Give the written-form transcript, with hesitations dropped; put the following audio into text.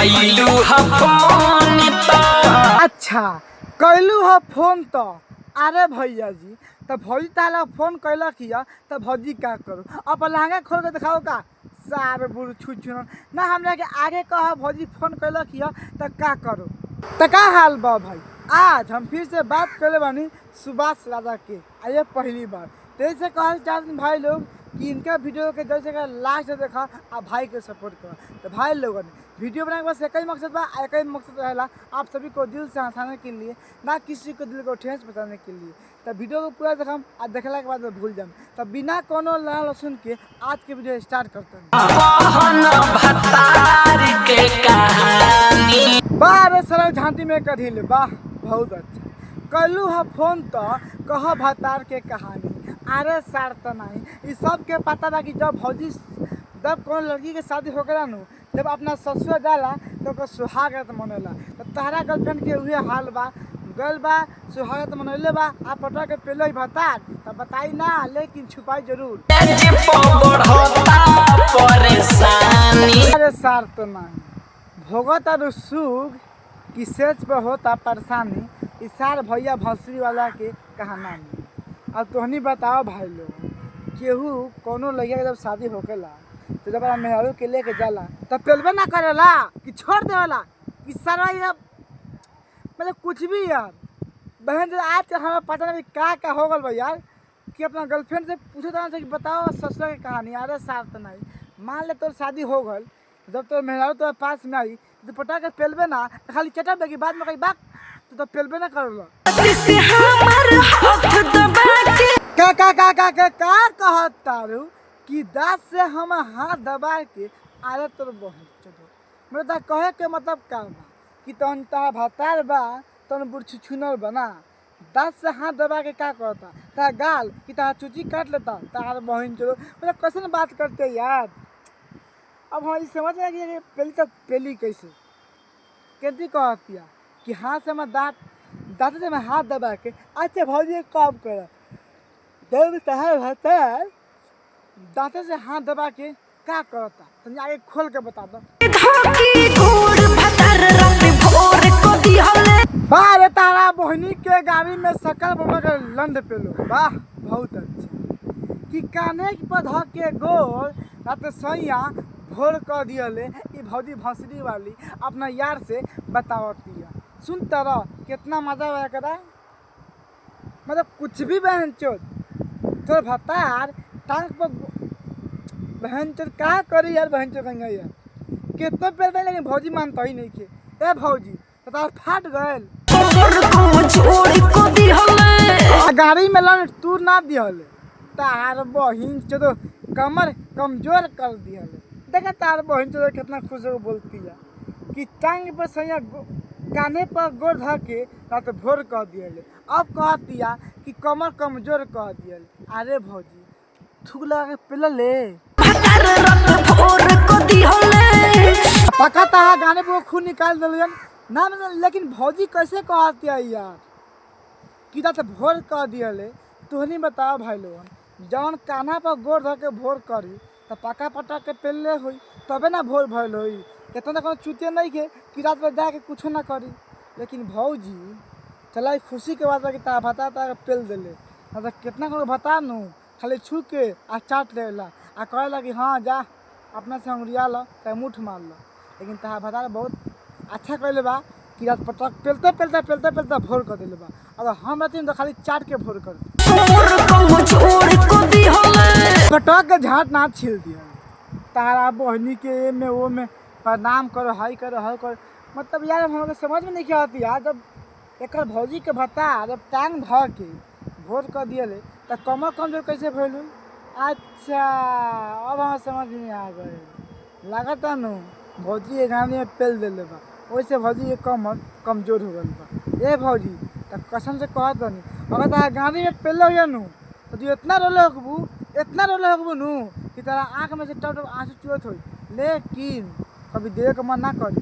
कैलू ह फोन तो अच्छा कैलू ह फोन तो अरे भैया जी तो भौजी ताला फोन कैलक हिया तो भौजी का करू अब लहंगा खोल के दिखाओ का सारे बुढ़ छुछुन ना हमरा के आगे कह भौजी फोन कैलक हिया तो का करू तो का हाल बा भाई। आज हम फिर से बात करे बानी सुभाष राजा के आइए पहली बार जैसे कहल चाहते हैं भाई लोग कि इनका वीडियो के जैसे का लास्ट देखा आ भाई के सपोर्ट करा। तो भाई लोगों ने वीडियो बनाने के बस एक ही मकसद बा, एक ही मकसद रहेला आप सभी को दिल से हंसाने के लिए, ना किसी को दिल को ठेस पहुंचाने के लिए। तो वीडियो को पूरा देखम और देखला के बाद भूल जाम। तो बिना कोनो लाल सुन के आज के वीडियो स्टार्ट करते हैं। बारे सरल झांटी में कढ़िल वाह बहुत अच्छा कलू ह फोन तो कह भतार के कहानी अरे सार तो नहीं इस सब के पता बा कि जब भौजी जब कौन लड़की के शादी हो गया नु जब अपना ससुर जाला तो ओकर सुहागत मनेला। तो तहरा गर्लफ्रेंड के हुए हाल बा गल बा सुहागत मनैले बा आप पटा के पेलो भतार तो बताई ना लेकिन छुपाई जरूर। अरे सार तो नहीं भोगत और सुख कि सेज पर होता परेशानी इसार भैया भंसरी वाला के कहानी। अब तोहनी बताओ भाई लोग केहू कोनो लड़किया के जब शादी होकेला तो जब मेहरारू के लेके जाला तब पेलबे ना करेला कि छोड़ देवेला कि सारा यार मतलब कुछ भी यार बहन जो आज हमें पता नहीं का हो गल भाई यार कि अपना गर्लफ्रेंड से पूछे था कि बताओ ससुर की कहानी। अरे साफ तो नहीं मान ले तोर शादी हो गल जब तो मेहरारू तो पास में आई तो पटा के पेलबे ना तो खाली चटक देगी बाद में कहीं बात तो पेलबे ना करलो का कहतारू कि दास से हम हाथ दबा के आरे तोर बहन चलो मेरे ता कहे के मतलब का बा कि तन ता भतार बा तन बुढ़ छुनर बना दास से हाथ दबा के का करता ता गाल कि ता चुची काट लेता तार बहन चलो मतलब कैसे बात करते यार। अब हम समझ में कि पहली तक पहली कैसे कहती कहतिया कि हाथ से मैं दांत से मैं हाथ दबा के अच्छा भौजी एक काम करा जब तहार भतार दांत से हाथ दबा के क्या करता तुम आगे खोल के बता दो। बारे तारा बहनी के गाड़ी में सकल बना के लंड पे लो वाह बहुत अच्छा कि कान्हे पर धक के गोल रात सैया भोर कर दियले ई भौजी भंसरी वाली अपना यार से बतावतिया सुन तरह कितना मजा आया करा मतलब कुछ भी बहन चोद तो भतार टांग पर बहन चोद का करी यार बहन चोद कहेंगे यार कितना पेल लेकिन भौजी मानता ही नहीं के ए भौजी तो तार फाट गए गाड़ी में लन तू ना दिहले तार बहन चोद कमर कमजोर कर दिहले देखा तार बहन चोद कितना खुश हो बोलती है कि टांग पर सैया कान्हे पर गोड़ धर के रात भोर कह दिए अब कह दिया कि कमर कमजोर कह दिए। अरे भौजी थूक लगा के पेल ले पका ता गाने पर खून निकाल दिलियन ना लेकिन भौजी कैसे कह दिया यार कि रात भोर कह दिए तुहनी बताओ भाई लोगन जौन कान्हा पर गोड़ धर के भोर करी तो पका पटा के पेल हुई तबे ना भोर भइल हुई इतना कोनो चुतिया नहीं के कि रात में जाके कुछ ना करी। लेकिन भौजी चला खुशी के बात कि ता भता पेल दिले तो कितना कोनो बता नू खाली छू के आ चाट लेला आ कहे कि हाँ जा अपना से अंगुरिया लो चाहे मुठ मार लो। लेकिन ता भता बहुत अच्छा कहले बा कि रात पटक पेलते भोर कर दिले बा अगर हम रहती तो खाली चाट के भोर कर पटक के झाट ना छील दिया तारा बहनी के में वो में प्रणाम करो हाई करो मतलब यार हम लोग समझ में नहीं आती यार जब एक भौजी के भत्ता जब टांग धर के भोर कर दिए तो कमर कमजोर कैसे भैलू। अच्छा अब हम समझ में आ गए लागता नु भौजी एक गाँव में पेल दिले बा वैसे भौजी के कमर कमजोर हो गई बा। ए भौजी तो कसम से कहत नहीं अगर तारा गाड़ी में पेल हो नु तो तू इतना रोले होकबू नु कि तारा आँख में से टप टप आंसू चुअत हो। लेकिन कभी देवे के मन ना करी।